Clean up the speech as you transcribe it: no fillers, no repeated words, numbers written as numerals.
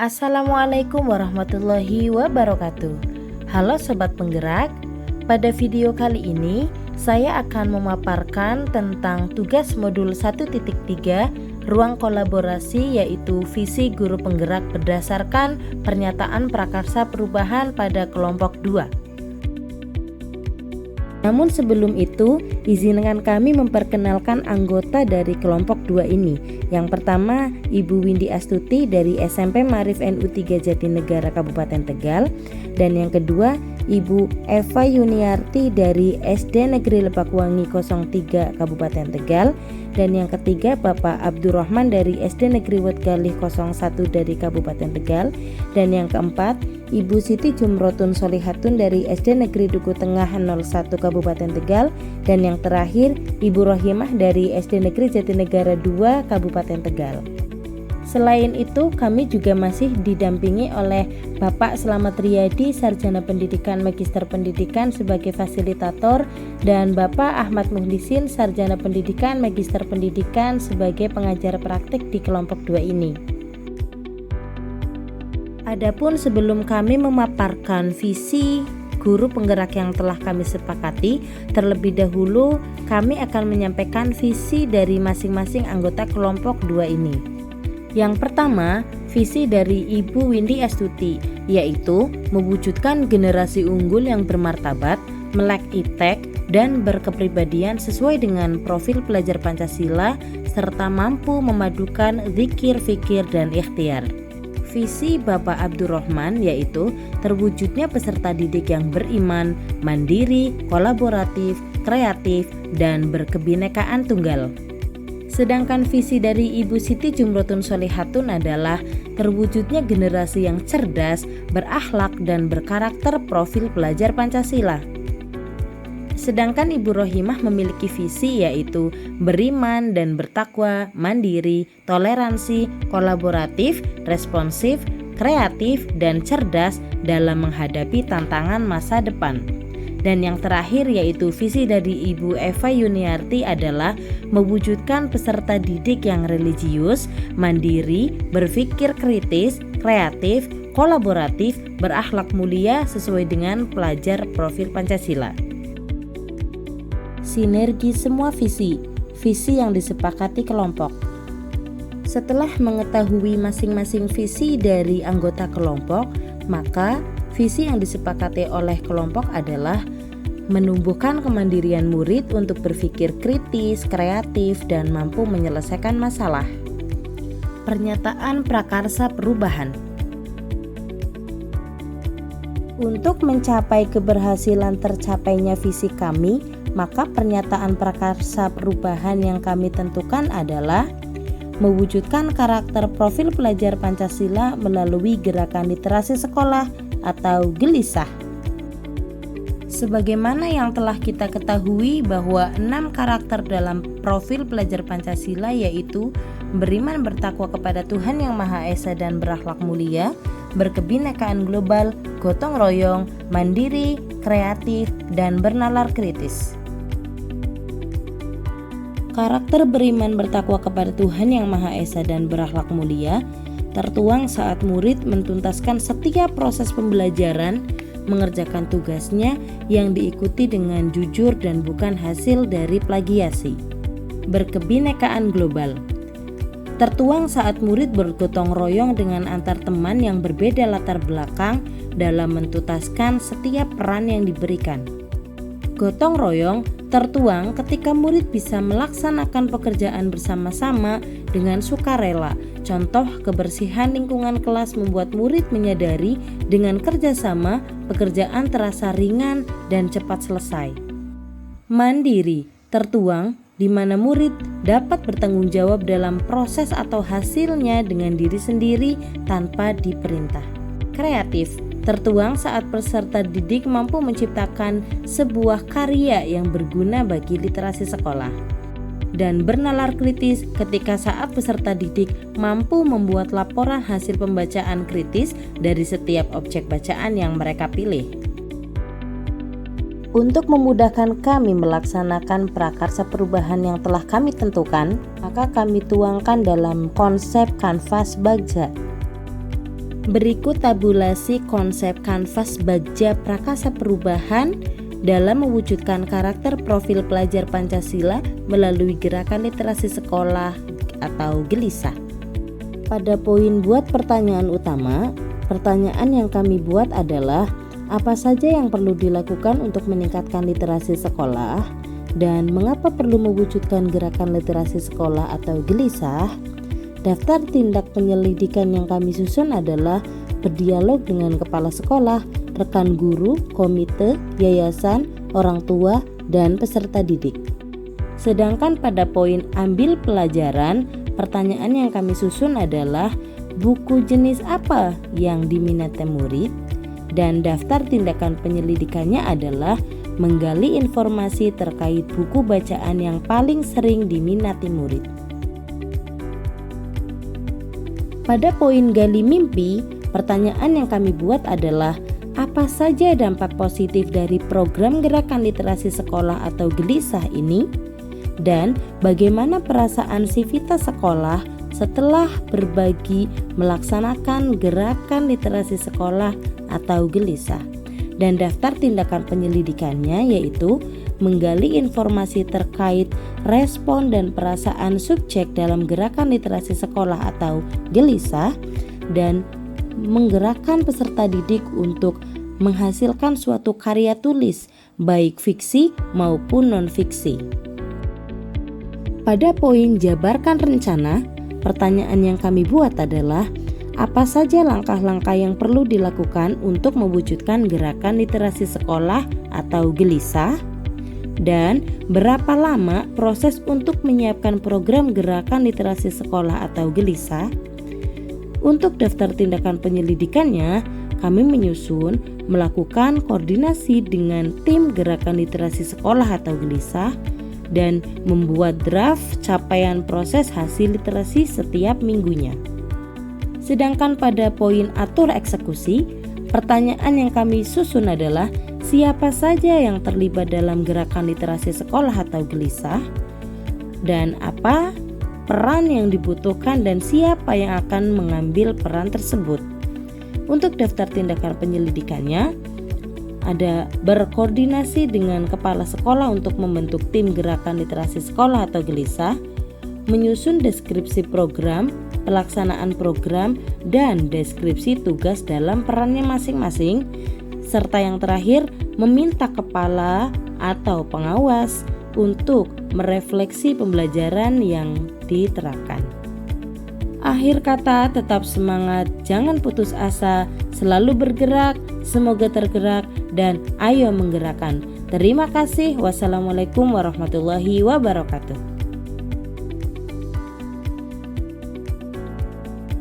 Assalamualaikum warahmatullahi wabarakatuh. Halo Sobat Penggerak, pada video kali ini saya akan memaparkan tentang tugas modul 1.3 ruang kolaborasi, yaitu visi guru penggerak berdasarkan pernyataan prakarsa perubahan pada kelompok 2. Namun sebelum itu, izinkan kami memperkenalkan anggota dari kelompok 2 ini. Yang pertama, Ibu Windy Astuti dari SMP Maarif NU 3 Jatinegara Kabupaten Tegal. Dan yang kedua, Ibu Eva Yuniarti dari SD Negeri Lebakwangi 03 Kabupaten Tegal. Dan yang ketiga, Bapak Abdurrahman dari SD Negeri Wetgalih 01 dari Kabupaten Tegal. Dan yang keempat, Ibu Siti Jumrotun Solihatun dari SD Negeri Duku Tengah 01 Kabupaten Tegal. Dan yang terakhir, Ibu Rohimah dari SD Negeri Jatinegara 2 Kabupaten Tegal. Selain itu, kami juga masih didampingi oleh Bapak Slamet Riyadi, Sarjana Pendidikan Magister Pendidikan sebagai fasilitator, dan Bapak Ahmad Muhlisin, Sarjana Pendidikan Magister Pendidikan sebagai pengajar praktik di kelompok 2 ini. Adapun sebelum kami memaparkan visi guru penggerak yang telah kami sepakati, terlebih dahulu kami akan menyampaikan visi dari masing-masing anggota kelompok 2 ini. Yang pertama, visi dari Ibu Windy Astuti, yaitu mewujudkan generasi unggul yang bermartabat, melek iptek, dan berkepribadian sesuai dengan profil pelajar Pancasila, serta mampu memadukan zikir, fikir, dan ikhtiar. Visi Bapak Abdurrahman yaitu terwujudnya peserta didik yang beriman, mandiri, kolaboratif, kreatif, dan berkebinekaan tunggal. Sedangkan visi dari Ibu Siti Jumrotun Solihatun adalah terwujudnya generasi yang cerdas, berakhlak, dan berkarakter profil pelajar Pancasila. Sedangkan Ibu Rohimah memiliki visi yaitu beriman dan bertakwa, mandiri, toleransi, kolaboratif, responsif, kreatif, dan cerdas dalam menghadapi tantangan masa depan. Dan yang terakhir yaitu visi dari Ibu Eva Yuniarti adalah mewujudkan peserta didik yang religius, mandiri, berpikir kritis, kreatif, kolaboratif, berakhlak mulia sesuai dengan pelajar profil Pancasila. Sinergi semua visi yang disepakati kelompok. Setelah mengetahui masing-masing visi dari anggota kelompok, maka visi yang disepakati oleh kelompok adalah menumbuhkan kemandirian murid untuk berpikir kritis, kreatif, dan mampu menyelesaikan masalah. Pernyataan prakarsa perubahan. Untuk mencapai keberhasilan tercapainya visi kami, maka pernyataan prakarsa perubahan yang kami tentukan adalah mewujudkan karakter profil pelajar Pancasila melalui gerakan literasi sekolah atau gelisah. Sebagaimana yang telah kita ketahui bahwa 6 karakter dalam profil pelajar Pancasila yaitu beriman bertakwa kepada Tuhan Yang Maha Esa dan berakhlak mulia, berkebinekaan global, gotong royong, mandiri, kreatif, dan bernalar kritis. Karakter beriman bertakwa kepada Tuhan Yang Maha Esa dan berakhlak mulia tertuang saat murid mentuntaskan setiap proses pembelajaran, mengerjakan tugasnya yang diikuti dengan jujur dan bukan hasil dari plagiasi. Berkebinekaan global tertuang saat murid bergotong royong dengan antar teman yang berbeda latar belakang dalam menuntaskan setiap peran yang diberikan. Gotong royong tertuang ketika murid bisa melaksanakan pekerjaan bersama-sama dengan sukarela. Contoh, kebersihan lingkungan kelas membuat murid menyadari dengan kerjasama pekerjaan terasa ringan dan cepat selesai. Mandiri tertuang di mana murid dapat bertanggung jawab dalam proses atau hasilnya dengan diri sendiri tanpa diperintah. Kreatif tertuang saat peserta didik mampu menciptakan sebuah karya yang berguna bagi literasi sekolah. Dan bernalar kritis ketika saat peserta didik mampu membuat laporan hasil pembacaan kritis dari setiap objek bacaan yang mereka pilih. Untuk memudahkan kami melaksanakan prakarsa perubahan yang telah kami tentukan, maka kami tuangkan dalam konsep kanvas Bagja. Berikut tabulasi konsep kanvas Bagja Prakasa Perubahan dalam mewujudkan karakter profil pelajar Pancasila melalui gerakan literasi sekolah atau gelisah. Pada poin buat pertanyaan utama, pertanyaan yang kami buat adalah apa saja yang perlu dilakukan untuk meningkatkan literasi sekolah dan mengapa perlu mewujudkan gerakan literasi sekolah atau gelisah. Daftar tindak penyelidikan yang kami susun adalah berdialog dengan kepala sekolah, rekan guru, komite, yayasan, orang tua, dan peserta didik. Sedangkan pada poin ambil pelajaran, pertanyaan yang kami susun adalah buku jenis apa yang diminati murid, dan daftar tindakan penyelidikannya adalah menggali informasi terkait buku bacaan yang paling sering diminati murid. Pada poin gali mimpi, pertanyaan yang kami buat adalah apa saja dampak positif dari program gerakan literasi sekolah atau gelisah ini, dan bagaimana perasaan sivitas sekolah setelah berbagi melaksanakan gerakan literasi sekolah atau gelisah. Dan daftar tindakan penyelidikannya yaitu menggali informasi terkait respon dan perasaan subjek dalam gerakan literasi sekolah atau gelisah, dan menggerakkan peserta didik untuk menghasilkan suatu karya tulis baik fiksi maupun non-fiksi. Pada poin jabarkan rencana, pertanyaan yang kami buat adalah apa saja langkah-langkah yang perlu dilakukan untuk mewujudkan gerakan literasi sekolah atau gelisah, dan berapa lama proses untuk menyiapkan program gerakan literasi sekolah atau gelisah. Untuk daftar tindakan penyelidikannya, kami menyusun melakukan koordinasi dengan tim gerakan literasi sekolah atau gelisah dan membuat draft capaian proses hasil literasi setiap minggunya. Sedangkan pada poin atur eksekusi, pertanyaan yang kami susun adalah siapa saja yang terlibat dalam gerakan literasi sekolah atau gelisah, dan apa peran yang dibutuhkan dan siapa yang akan mengambil peran tersebut. Untuk daftar tindakan penyelidikannya, ada berkoordinasi dengan kepala sekolah untuk membentuk tim gerakan literasi sekolah atau gelisah, menyusun deskripsi program, pelaksanaan program, dan deskripsi tugas dalam perannya masing-masing, serta yang terakhir meminta kepala atau pengawas untuk merefleksi pembelajaran yang diterapkan. Akhir kata, tetap semangat, jangan putus asa, selalu bergerak, semoga tergerak, dan ayo menggerakkan. Terima kasih. Wassalamualaikum warahmatullahi wabarakatuh.